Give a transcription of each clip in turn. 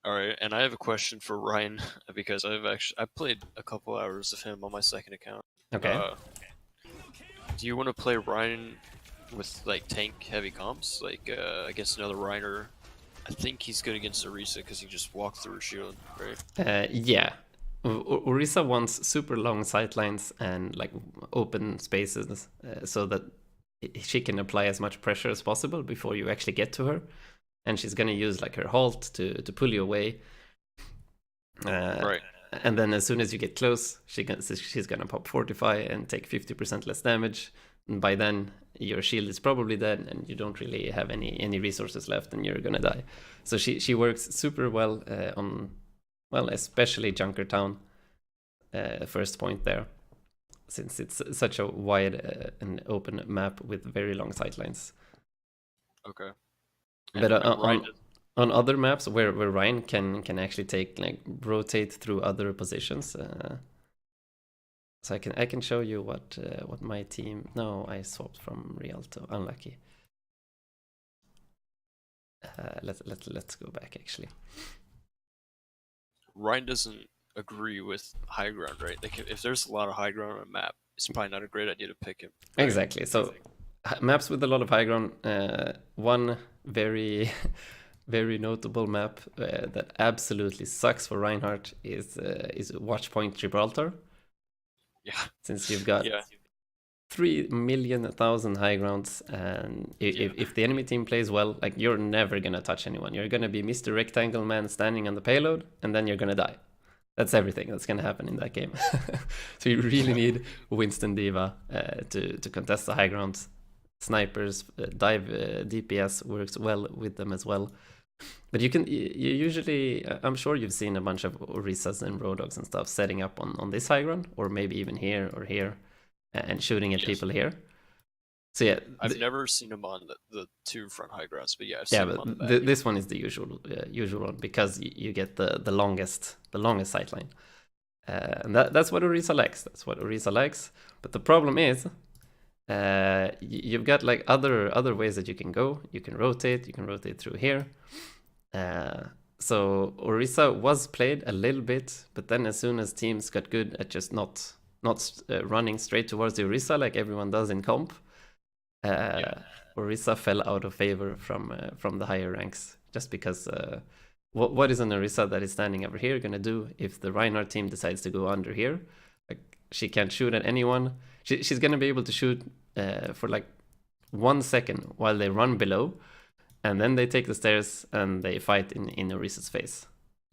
All right, and I have a question for Ryan because I played a couple hours of him on my second account. Okay. Uh, do you want to play Ryan with like tank heavy comps, like against another Reiner? I think he's good against Orisa because he just walked through a shield, right? Yeah. Orisa wants super long sightlines and like open spaces so that she can apply as much pressure as possible before you actually get to her. And she's gonna use like her halt to pull you away. Right. And then as soon as you get close, she's gonna pop Fortify and take 50% less damage. And by then, your shield is probably dead, and you don't really have any resources left, and you're gonna die. So she works super well on, well, especially Junkertown, first point there, since it's such a wide and open map with very long sightlines. Okay. But And Ryan on other maps where Rein can actually take like rotate through other positions. So I can show you what my team. No, I swapped from real to unlucky. Let's go back actually. Ryan doesn't agree with high ground, right? Like if there's a lot of high ground on a map, it's probably not a great idea to pick him. Right? Exactly. So maps with a lot of high ground. One very very notable map that absolutely sucks for Reinhardt is Watchpoint Gibraltar. Yeah. Since you've got Yeah. 3,000,000 high grounds, and if the enemy team plays well, like you're never gonna touch anyone. You're gonna be Mr. Rectangle Man standing on the payload, and then you're gonna die. That's everything that's gonna happen in that game. So you really need Winston Diva to contest the high grounds. Snipers, dive DPS works well with them as well. But you usually, I'm sure you've seen a bunch of Orisas and Roadhogs and stuff setting up on this high ground, or maybe even here or here, and shooting at people here. So yeah, I've never seen him on the two front high grounds, but yeah, I've yeah, seen him but on the back. this one is the usual one because you get the longest sightline, and that's what Orisa likes. That's what Orisa likes. But the problem is, you've got like other ways that you can go. You can rotate. You can rotate through here. So Orisa was played a little bit, but then as soon as teams got good at just not running straight towards the Orisa like everyone does in comp, Orisa fell out of favor from the higher ranks, just because what is an Orisa that is standing over here gonna do if the Reinhardt team decides to go under here? Like, she can't shoot at anyone. She's gonna be able to shoot for like 1 second while they run below, and then they take the stairs and they fight in Orisa's face,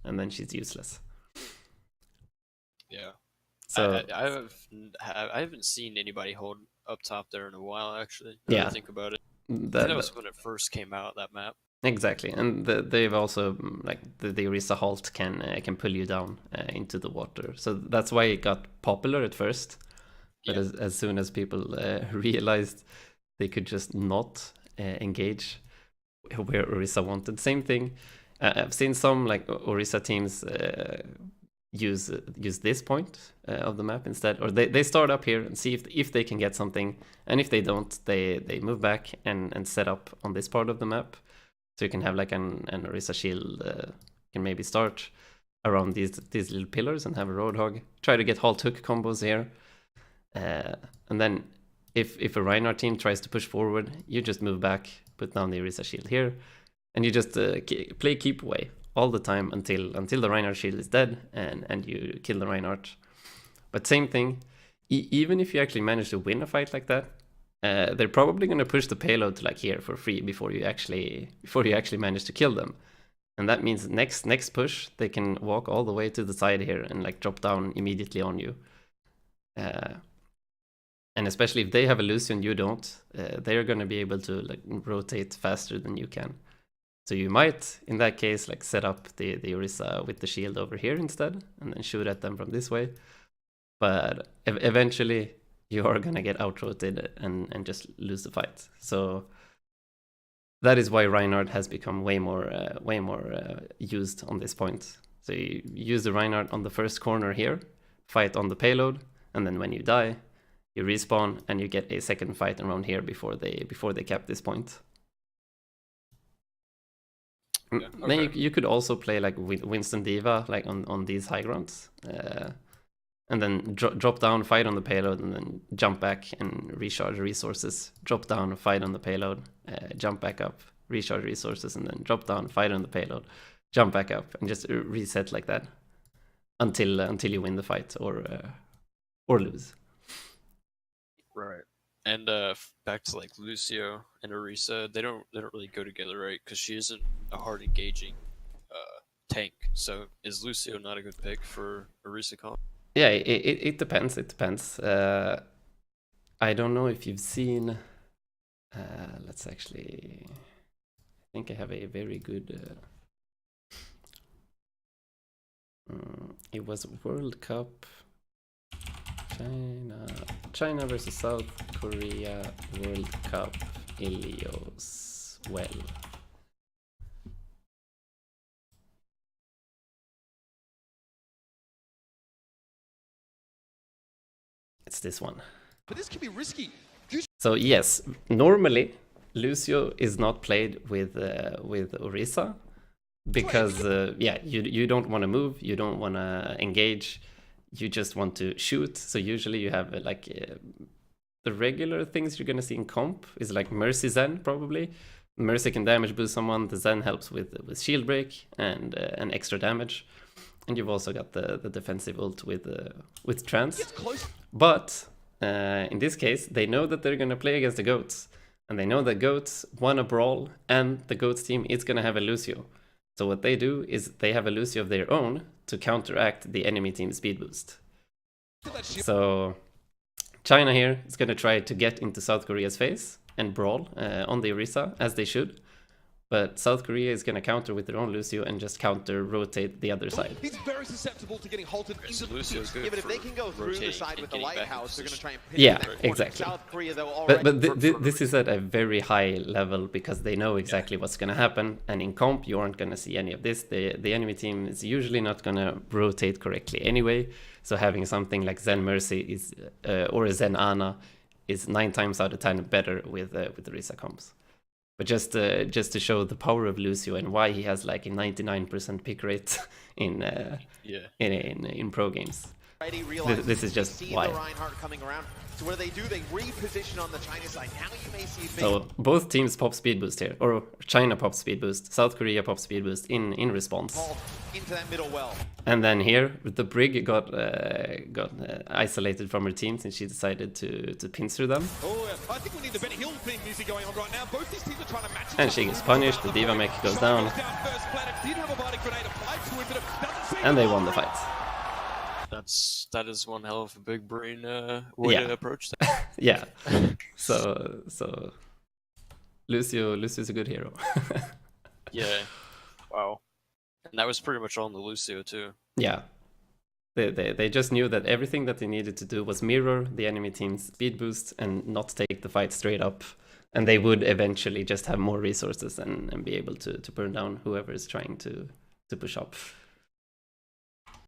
and then she's useless. Yeah. So I haven't seen anybody hold up top there in a while, actually. Yeah, I think about it. That was when it first came out, that map. Exactly, and they've also like the Orisa halt can pull you down into the water, so that's why it got popular at first. But as soon as people realized they could just not engage where Orisa wanted, same thing. I've seen some like Orisa teams use this point of the map instead, or they start up here and see if they can get something, and if they don't, they move back and set up on this part of the map. So you can have like an Orisa shield, can maybe start around these little pillars and have a Roadhog. Try to get halt hook combos here. And then if a Reinhardt team tries to push forward, you just move back, put down the Orisa shield here, and you just play keep away all the time until the Reinhardt shield is dead and you kill the Reinhardt. But same thing, even if you actually manage to win a fight like that, they're probably going to push the payload to like here for free before you actually manage to kill them. And that means next push they can walk all the way to the side here and like drop down immediately on you. And especially if they have a Lucian, you don't, they're going to be able to like rotate faster than you can. So you might, in that case, like set up the Orisa with the shield over here instead, and then shoot at them from this way. But eventually, you are gonna get out-rotated and just lose the fight. So that is why Reinhardt has become way more used on this point. So you use the Reinhardt on the first corner here, fight on the payload, and then when you die, you respawn and you get a second fight around here before they cap this point. Then you could also play like with Winston Diva, like on these high grounds, and then drop down, fight on the payload, and then jump back and recharge resources. Drop down, fight on the payload, jump back up, recharge resources, and then drop down, fight on the payload, jump back up, and just reset like that until you win the fight or lose. Right. And back to like Lucio and Orisa, they don't really go together, right? Because she isn't a hard engaging tank. So is Lucio not a good pick for Orisa comp? Yeah, it depends. It depends. I don't know if you've seen. Let's actually. I think I have a very good. It was World Cup. China versus South Korea World Cup Ilios. Well. It's this one. But this could be risky. So yes, normally Lucio is not played with Orisa because yeah, you don't want to move, you don't want to engage, you just want to shoot. So usually you have like the regular things you're gonna see in comp is like Mercy Zen probably. Mercy can damage boost someone. The Zen helps with shield break and extra damage. And you've also got the defensive ult with trance. But in this case, they know that they're gonna play against the goats, and they know that goats won a brawl, and the goats team is gonna have a Lucio. So what they do is they have a Lucio of their own to counteract the enemy team's speed boost. So China here is gonna try to get into South Korea's face and brawl on the Orisa, as they should. But South Korea is going to counter with their own Lucio and just counter rotate the other side. He's very susceptible to getting halted. So Lucio's good. Yeah, but if they can go through the side with the lighthouse, they're going to try and pick yeah, the corner. exactly. South Korea, though, But this is at a very high level because they know exactly what's going to happen. And in comp, you aren't going to see any of this. The enemy team is usually not going to rotate correctly anyway. So having something like Zen Mercy is or a Zen Ana is 9 times out of 10 better with the Orisa comps. But just to show the power of Lucio and why he has like a 99% pick rate in pro games. This is just why. So what do? They reposition on the China side. Now you may see so both teams pop speed boost here, or China pop speed boost, South Korea pop speed boost in response. Into that middle well. And then here the Brig got isolated from her team since she decided to pincer them. Oh, yeah. I think we need the Benny Hill theme music going on right now. Both these teams are trying to match. And she gets punished. The Diva mech goes down. And they won the fight. That is one hell of a big brain way to approach that. Yeah. So Lucio's a good hero. Yeah. Wow. And that was pretty much all on the Lucio too. Yeah. They just knew that everything that they needed to do was mirror the enemy team's speed boost and not take the fight straight up. And they would eventually just have more resources and be able to burn down whoever is trying to push up.